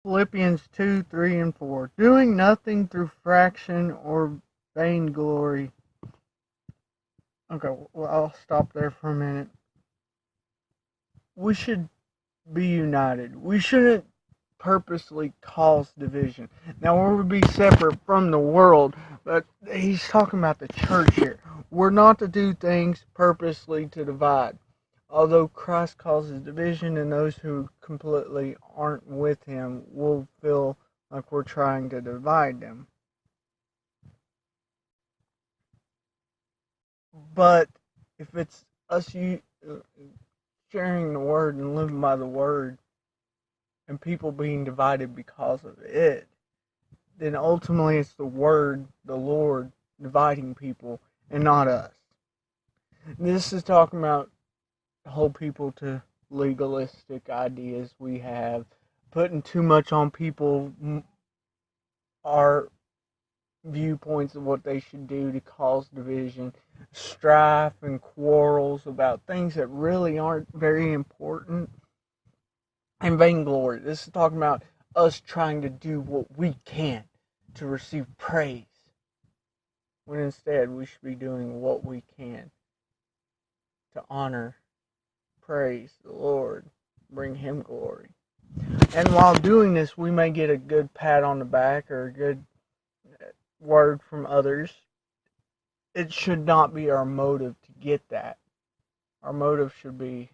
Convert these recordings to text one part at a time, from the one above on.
Philippians 2, 3, and 4. Doing nothing through fraction or vainglory. Okay, well, I'll stop there for a minute. We should be united. We shouldn't purposely cause division. Now, we would be separate from the world, but he's talking about the church here. We're not to do things purposely to divide. Although Christ causes division, and those who completely aren't with him will feel like we're trying to divide them. But if it's us sharing the word and living by the word, and people being divided because of it, then ultimately it's the word, the Lord, dividing people and not us. This is talking about hold people to legalistic ideas we have, putting too much on people, our viewpoints of what they should do to cause division, strife and quarrels about things that really aren't very important, and vainglory. This is talking about us trying to do what we can to receive praise, when instead we should be doing what we can to honor, praise the Lord, bring him glory. And while doing this, we may get a good pat on the back or a good word from others. It should not be our motive to get that. Our motive should be,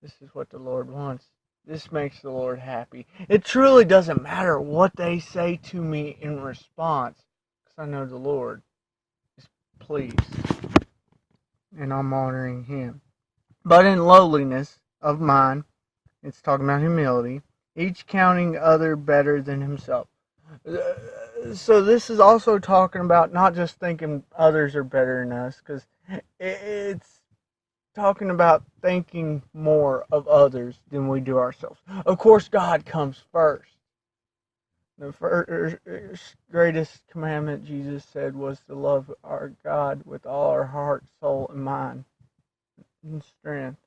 this is what the Lord wants. This makes the Lord happy. It truly doesn't matter what they say to me in response, because I know the Lord is pleased, and I'm honoring him. But in lowliness of mind, it's talking about humility, each counting other better than himself. So this is also talking about not just thinking others are better than us, because it's talking about thinking more of others than we do ourselves. Of course, God comes first. The first greatest commandment Jesus said was to love our God with all our heart, soul, and mind and strength.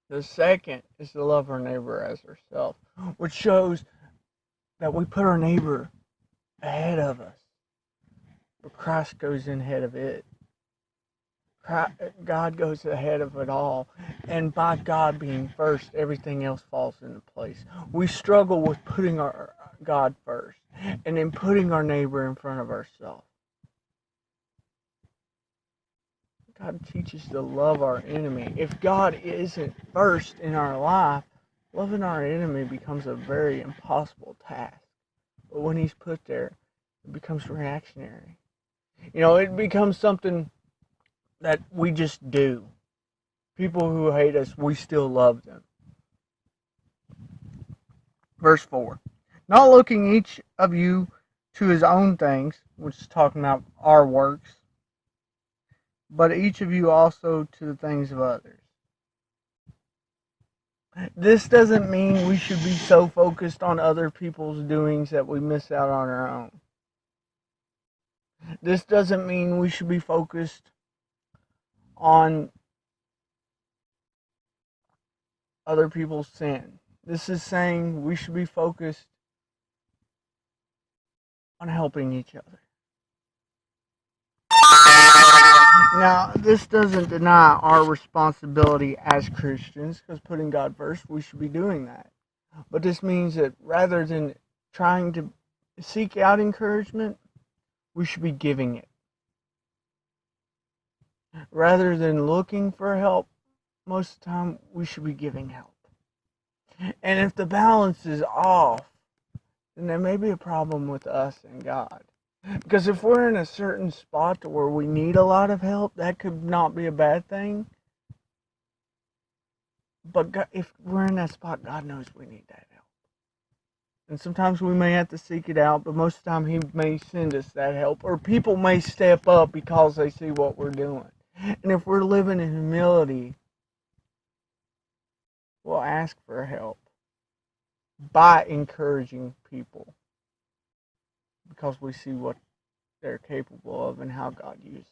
The second is to love our neighbor as ourselves, which shows that we put our neighbor ahead of us, but Christ goes in ahead of it. God goes ahead of it all, and by God being first, everything else falls into place. We struggle with putting our God first, and then putting our neighbor in front of ourselves. God teaches to love our enemy. If God isn't first in our life, loving our enemy becomes a very impossible task. But when he's put there, it becomes reactionary. It becomes something that we just do. People who hate us, we still love them. Verse 4. Not looking each of you to his own things, which is talking about our works, but each of you also to the things of others. This doesn't mean we should be so focused on other people's doings that we miss out on our own. This doesn't mean we should be focused on other people's sin. This is saying we should be focused on helping each other. Now, this doesn't deny our responsibility as Christians, because putting God first, we should be doing that. But this means that rather than trying to seek out encouragement, we should be giving it. Rather than looking for help, most of the time, we should be giving help. And if the balance is off, then there may be a problem with us and God. Because if we're in a certain spot where we need a lot of help, that could not be a bad thing. But God, if we're in that spot, God knows we need that help. And sometimes we may have to seek it out, but most of the time he may send us that help. Or people may step up because they see what we're doing. And if we're living in humility, we'll ask for help by encouraging people, because we see what they're capable of and how God uses